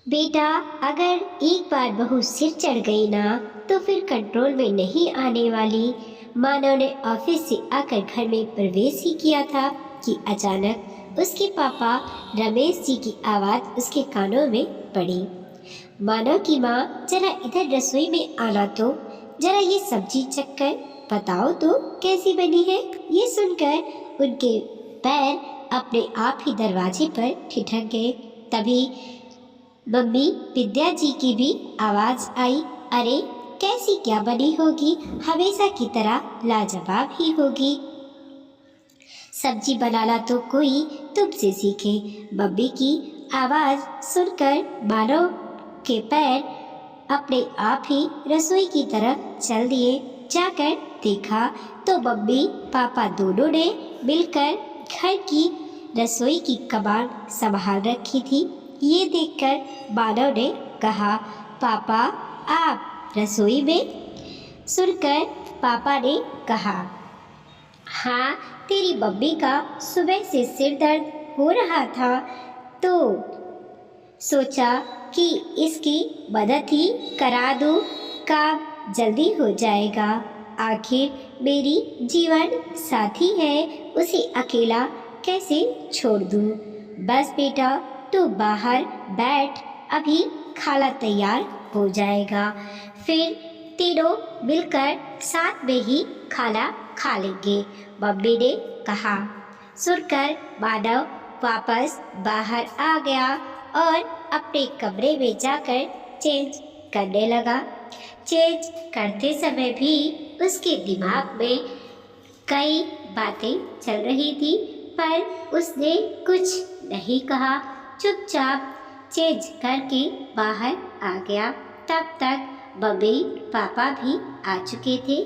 बेटा, अगर एक बार बहू सिर चढ़ गई ना तो फिर कंट्रोल में नहीं आने वाली। मानव ने ऑफिस से आकर घर में प्रवेश ही किया था कि अचानक उसके पापा रमेश जी की आवाज़ उसके कानों में पड़ी। मानव की माँ, जरा इधर रसोई में आना तो, जरा ये सब्जी चख कर बताओ तो कैसी बनी है। ये सुनकर उनके पैर अपने आप ही दरवाजे पर ठिठक गए। तभी मम्मी विद्या जी की भी आवाज आई, अरे कैसी क्या बनी होगी, हमेशा की तरह लाजवाब ही होगी। सब्जी बनाना तो कोई तुमसे सीखे। मम्मी की आवाज सुनकर मानव के पैर अपने आप ही रसोई की तरफ चल दिए। जाकर देखा तो मम्मी पापा दोनों ने मिलकर घर की रसोई की कमान संभाल रखी थी। ये देखकर मानव ने कहा, पापा आप रसोई में? सुनकर पापा ने कहा, हाँ, तेरी मम्मी का सुबह से सिर दर्द हो रहा था तो सोचा कि इसकी मदद ही करा दूं, काम जल्दी हो जाएगा। आखिर मेरी जीवन साथी है, उसे अकेला कैसे छोड़ दूं। बस बेटा तू बाहर बैठ, अभी खाना तैयार हो जाएगा, फिर तीनों मिलकर साथ में ही खाना खा लेंगे, मम्मी ने कहा। सुनकर मानव वापस बाहर आ गया और अपने कमरे में जाकर चेंज करने लगा। चेंज करते समय भी उसके दिमाग में कई बातें चल रही थी, पर उसने कुछ नहीं कहा, चुपचाप चेंज करके बाहर आ गया। तब तक मम्मी पापा भी आ चुके थे।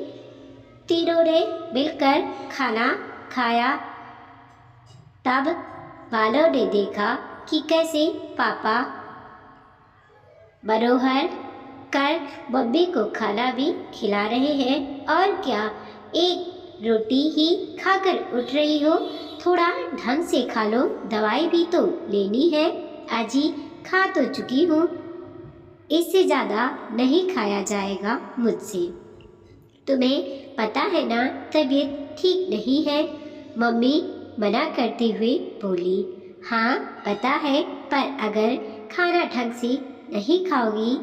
तीनों ने मिलकर खाना खाया। तब मानव ने देखा कि कैसे पापा मनोहर कर मम्मी को खाना भी खिला रहे हैं। और क्या, एक रोटी ही खाकर उठ रही हो, थोड़ा ढंग से खा लो, दवाई भी तो लेनी है। अजी खा तो चुकी हूँ, इससे ज़्यादा नहीं खाया जाएगा मुझसे। तुम्हें पता है ना तबीयत ठीक नहीं है, मम्मी मना करते हुए बोली। हाँ पता है, पर अगर खाना ढंग से नहीं खाओगी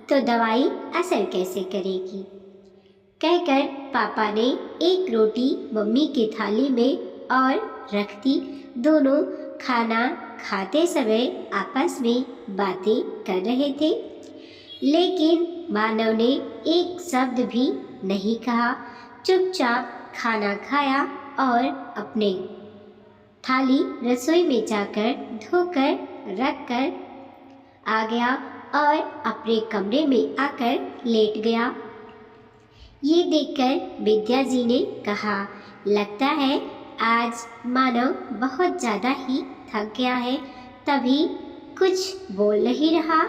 तो दवाई असर कैसे करेगी। कहकर पापा ने एक रोटी मम्मी की थाली में और रख दी। दोनों खाना खाते समय आपस में बातें कर रहे थे, लेकिन मानव ने एक शब्द भी नहीं कहा। चुपचाप खाना खाया और अपने थाली रसोई में जाकर धोकर रख कर आ गया और अपने कमरे में आकर लेट गया। ये देखकर विद्या जी ने कहा, लगता है आज मानव बहुत ज़्यादा ही थक गया है, तभी कुछ बोल नहीं रहा।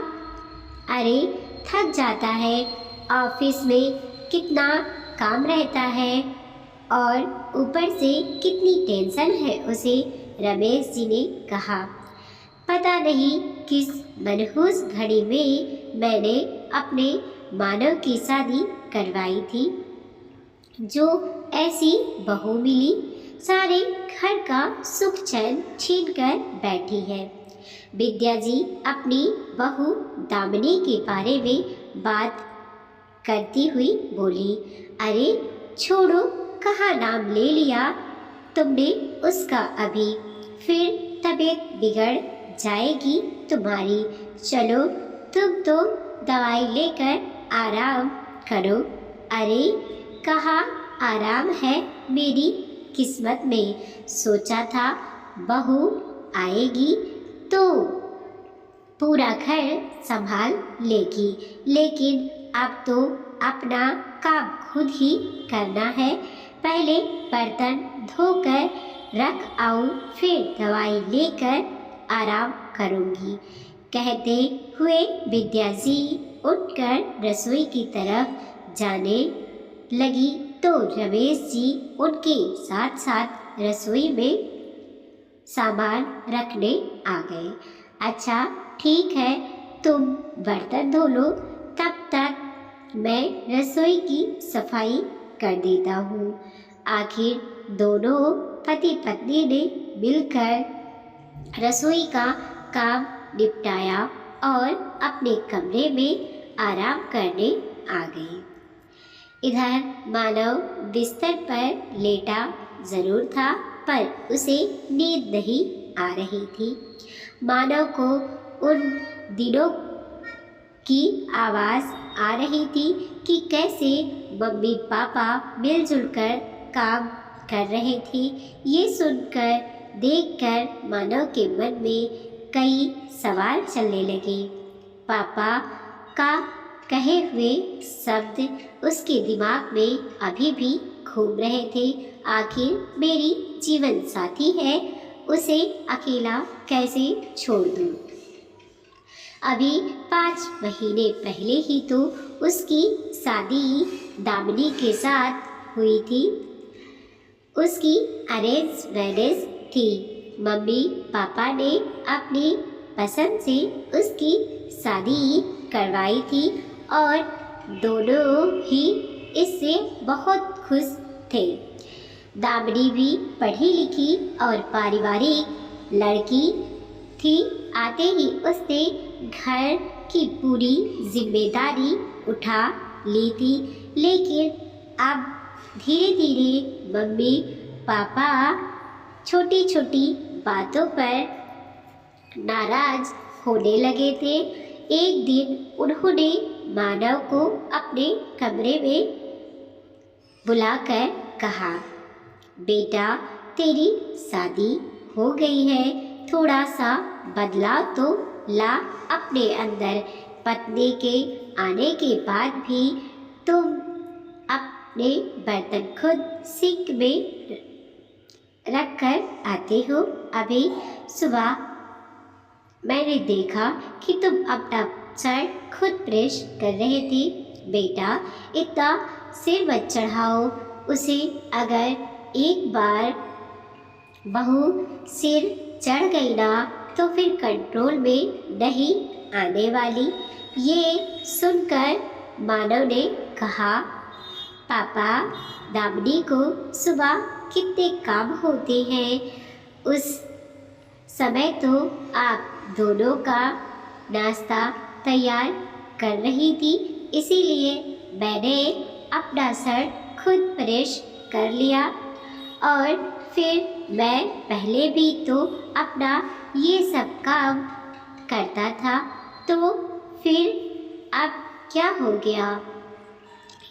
अरे थक जाता है, ऑफिस में कितना काम रहता है और ऊपर से कितनी टेंशन है उसे, रमेश जी ने कहा। पता नहीं किस मनहूस घड़ी में मैंने अपने मानव की शादी करवाई थी, जो ऐसी बहू मिली, सारे घर का सुख चैन छीन कर बैठी है। विद्या जी अपनी बहू दामिनी के बारे में बात करती हुई बोली, अरे छोड़ो, कहाँ नाम ले लिया तुमने उसका अभी, फिर तबीयत बिगड़ जाएगी तुम्हारी। चलो तुम तो दवाई लेकर आराम करो। अरे कहाँ आराम है मेरी किस्मत में, सोचा था बहू आएगी तो पूरा घर संभाल लेगी, लेकिन अब तो अपना काम खुद ही करना है। पहले बर्तन धोकर रख आऊं, फिर दवाई लेकर आराम करूंगी। कहते हुए विद्या जी उठकर रसोई की तरफ जाने लगी तो रमेश जी उनके साथ साथ रसोई में सामान रखने आ गए। अच्छा ठीक है, तुम बर्तन धो लो, तब तक मैं रसोई की सफाई कर देता हूँ। आखिर दोनों पति पत्नी ने मिलकर रसोई का काम निपटाया और अपने कमरे में आराम करने आ गए। इधर मानव बिस्तर पर लेटा जरूर था, पर उसे नींद नहीं आ रही थी। मानव को उन दिनों की आवाज़ आ रही थी कि कैसे मम्मी पापा मिलजुल कर काम कर रहे थे। ये सुनकर देखकर मानव के मन में कई सवाल चलने लगे। पापा का कहे हुए शब्द उसके दिमाग में अभी भी घूम रहे थे। आखिर मेरी जीवन साथी है, उसे अकेला कैसे छोड़ दूँ। अभी 5 महीने पहले ही तो उसकी शादी दामिनी के साथ हुई थी। उसकी अरेंज मैरिज थी। मम्मी पापा ने अपनी पसंद से उसकी शादी करवाई थी और दोनों ही इससे बहुत खुश थे। दामिनी भी पढ़ी लिखी और पारिवारिक लड़की थी। आते ही उसने घर की पूरी जिम्मेदारी उठा ली थी। लेकिन अब धीरे धीरे मम्मी पापा छोटी छोटी बातों पर नाराज होने लगे थे। एक दिन उन्होंने मानव को अपने कमरे में बुलाकर कहा, बेटा तेरी शादी हो गई है, थोड़ा सा बदलाव तो ला अपने अंदर। पत्नी के आने के बाद भी तुम अपने बर्तन खुद सिंक में रख कर आते हो। अभी सुबह मैंने देखा कि तुम अपना शर्ट खुद प्रेस कर रहे थे। बेटा इतना सिर मत चढ़ाओ उसे, अगर एक बार बहू सिर चढ़ गई ना तो फिर कंट्रोल में नहीं आने वाली। ये सुनकर मानव ने कहा, पापा दामिनी को सुबह कितने काम होते हैं, उस समय तो आप दोनों का नाश्ता तैयार कर रही थी, इसीलिए मैंने अपना शर्ट खुद प्रेस कर लिया और फिर मैं पहले भी तो अपना ये सब काम करता था, तो फिर अब क्या हो गया।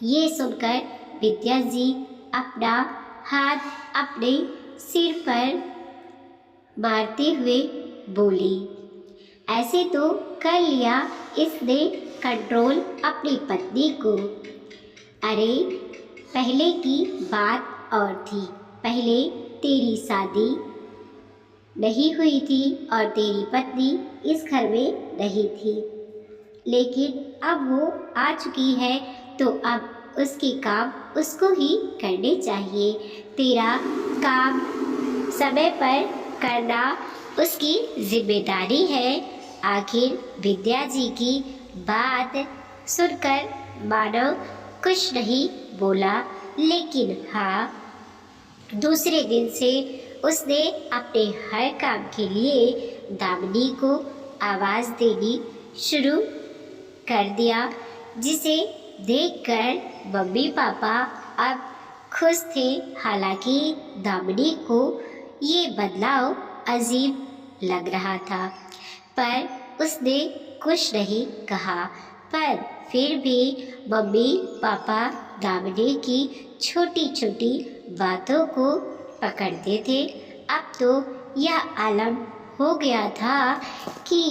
ये सुनकर विद्या जी अपना हाथ अपने सिर पर मारते हुए बोली, ऐसे तो कर लिया इसने कंट्रोल अपनी पत्नी को। अरे पहले की बात और थी, पहले तेरी शादी नहीं हुई थी और तेरी पत्नी इस घर में नहीं थी, लेकिन अब वो आ चुकी है तो अब उसके काम उसको ही करने चाहिए। तेरा काम समय पर करना उसकी जिम्मेदारी है। आखिर विद्या जी की बात सुनकर मानव कुछ नहीं बोला, लेकिन हाँ दूसरे दिन से उसने अपने हर काम के लिए दामिनी को आवाज़ देनी शुरू कर दिया, जिसे देखकर मम्मी पापा अब खुश थे। हालांकि दामिनी को ये बदलाव अजीब लग रहा था, पर उसने कुछ नहीं कहा। पर फिर भी मम्मी पापा दामिनी की छोटी छोटी बातों को पकड़ते थे। अब तो यह आलम हो गया था कि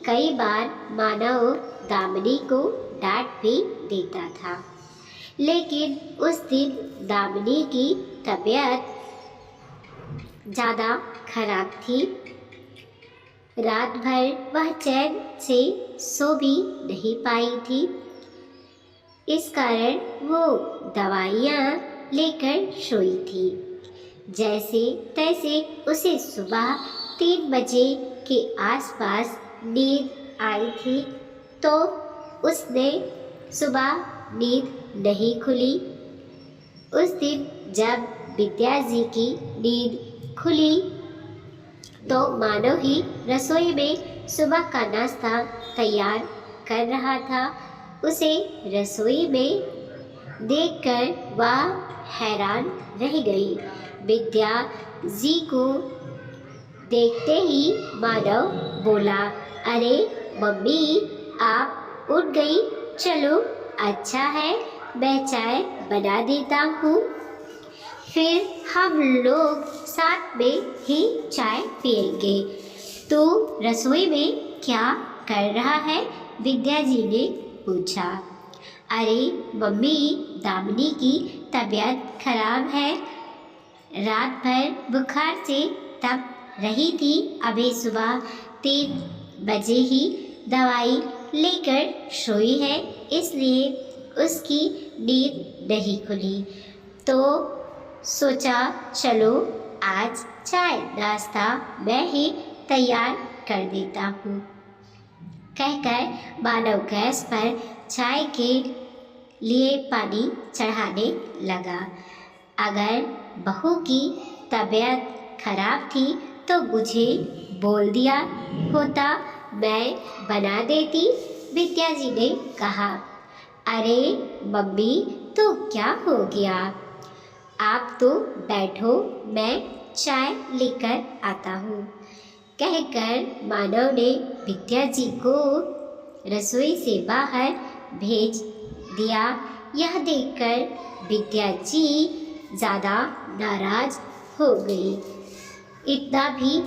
कई बार मानव दामिनी को डांट भी देता था, लेकिन उस दिन दामिनी की तबीयत ज़्यादा खराब थी। रात भर वह चैन से सो भी नहीं पाई थी। इस कारण वो दवाइयाँ लेकर सोई थी। जैसे तैसे उसे सुबह 3 बजे के आसपास नींद आई थी। तो उसने सुबह नींद नहीं खुली। उस दिन जब विद्या जी की नींद खुली तो मानव ही रसोई में सुबह का नाश्ता तैयार कर रहा था। उसे रसोई में देखकर वह हैरान रह गई। विद्या जी को देखते ही मानव बोला, अरे मम्मी, आप उठ गई? चलो, अच्छा है, मैं चाय बना देता हूँ, फिर हम लोग साथ में ही चाय पिएंगे। तू रसोई में क्या कर रहा है? विद्या जी ने पूछा। अरे मम्मी, दामिनी की तबीयत खराब है, रात भर बुखार से तप रही थी। अभी सुबह 3 बजे ही दवाई लेकर सोई है, इसलिए उसकी नींद नहीं खुली। तो सोचा चलो आज चाय नाश्ता मैं ही तैयार कर देता हूँ, कहकर मानव गैस पर चाय के लिए पानी चढ़ाने लगा। अगर बहू की तबीयत खराब थी तो मुझे बोल दिया होता, मैं बना देती, विद्या जी ने कहा। अरे मम्मी, तो क्या हो गया? आप तो बैठो, मैं चाय लेकर आता हूँ, कहकर मानव ने विद्या जी को रसोई से बाहर भेज दिया। यह देखकर विद्या जी ज़्यादा नाराज हो गई। इतना भी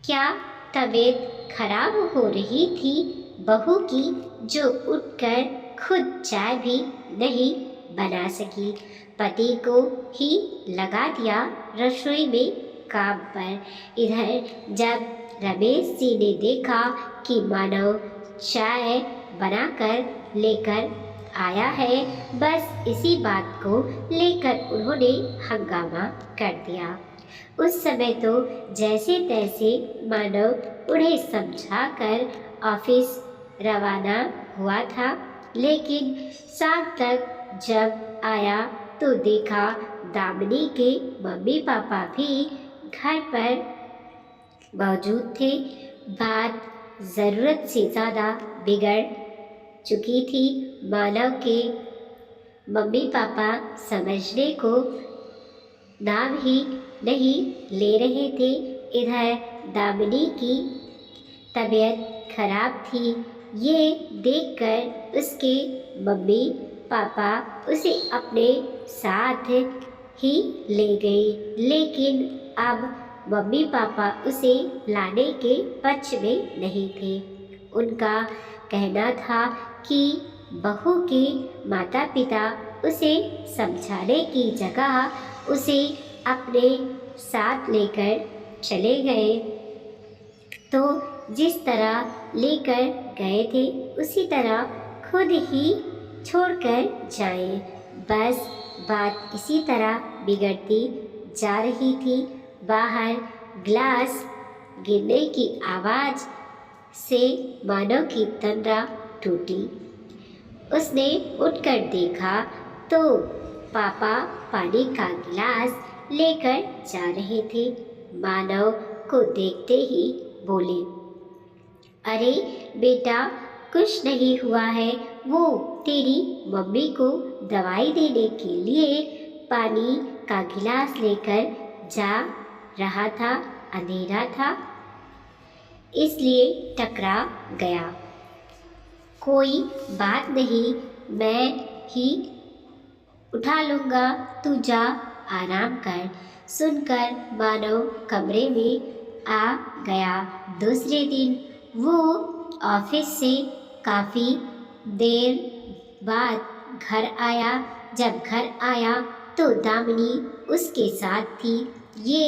क्या तबीयत खराब हो रही थी बहू की, जो उठकर खुद चाय भी नहीं बना सकी। पति को ही लगा दिया रसोई में काम पर। इधर जब रमेश जी ने देखा कि मानव चाय बनाकर लेकर आया है, बस इसी बात को लेकर उन्होंने हंगामा कर दिया। उस समय तो जैसे तैसे मानव उन्हें समझाकर ऑफिस रवाना हुआ था, लेकिन शाम तक जब आया तो देखा दामिनी के मम्मी पापा भी घर पर मौजूद थे। बात ज़रूरत से ज़्यादा बिगड़ चुकी थी। मानव के मम्मी पापा समझने को नाम ही नहीं ले रहे थे। इधर दामिनी की तबीयत खराब थी, ये देखकर उसके मम्मी पापा उसे अपने साथ ही ले गए, लेकिन अब मम्मी पापा उसे लाने के पक्ष में नहीं थे। उनका कहना था कि बहू के माता पिता उसे समझाने की जगह उसे अपने साथ लेकर चले गए, तो जिस तरह लेकर गए थे उसी तरह खुद ही छोड़कर जाएं। बस बात इसी तरह बिगड़ती जा रही थी। बाहर ग्लास गिरने की आवाज़ से मानव की तंद्रा टूटी। उसने उठकर देखा तो पापा पानी का गिलास लेकर जा रहे थे। मानव को देखते ही बोले, अरे बेटा, कुछ नहीं हुआ है, वो तेरी मम्मी को दवाई देने के लिए पानी का गिलास लेकर जा रहा था, अंधेरा था इसलिए टकरा गया। कोई बात नहीं, मैं ही उठा लूँगा, तू जा आराम कर। सुनकर मानव कमरे में आ गया। दूसरे दिन वो ऑफिस से काफ़ी देर बाद घर आया। जब घर आया तो दामिनी उसके साथ थी। ये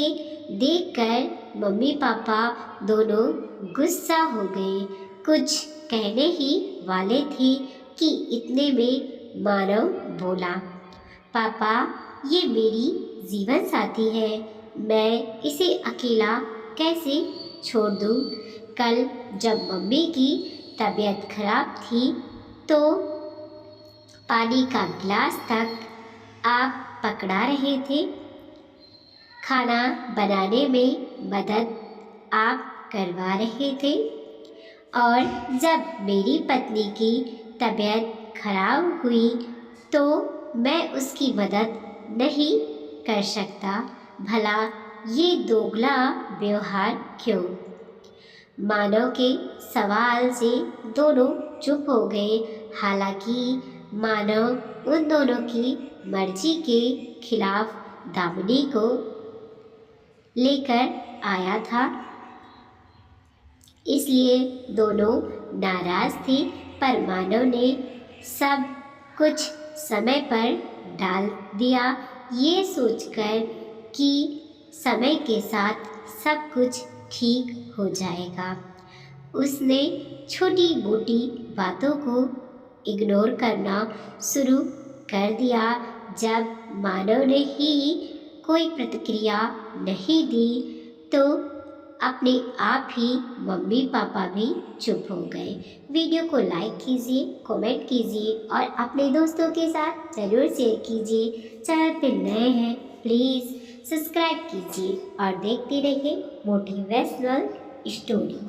देखकर मम्मी पापा दोनों गुस्सा हो गए। कुछ कहने ही वाले थे कि इतने में मानव बोला, पापा, ये मेरी जीवन साथी है, मैं इसे अकेला कैसे छोड़ दूँ? कल जब मम्मी की तबीयत खराब थी तो पानी का गिलास तक आप पकड़ा रहे थे। खाना बनाने में मदद आप करवा रहे थे और जब मेरी पत्नी की तबीयत खराब हुई तो मैं उसकी मदद नहीं कर सकता। भला ये दोगला व्यवहार क्यों? मानव के सवाल से दोनों चुप हो गए। हालांकि मानव उन दोनों की मर्जी के खिलाफ दामिनी को लेकर आया था, इसलिए दोनों नाराज थे। पर मानव ने सब कुछ समय पर डाल दिया, ये सोचकर कि समय के साथ सब कुछ ठीक हो जाएगा। उसने छोटी मोटी बातों को इग्नोर करना शुरू कर दिया। जब मानव ने ही कोई प्रतिक्रिया नहीं दी तो अपने आप ही मम्मी पापा भी चुप हो गए। वीडियो को लाइक कीजिए, कमेंट कीजिए और अपने दोस्तों के साथ ज़रूर शेयर कीजिए। चैनल पर नए हैं प्लीज़ सब्सक्राइब कीजिए और देखते रहिए मोटिवेशनल स्टोरी।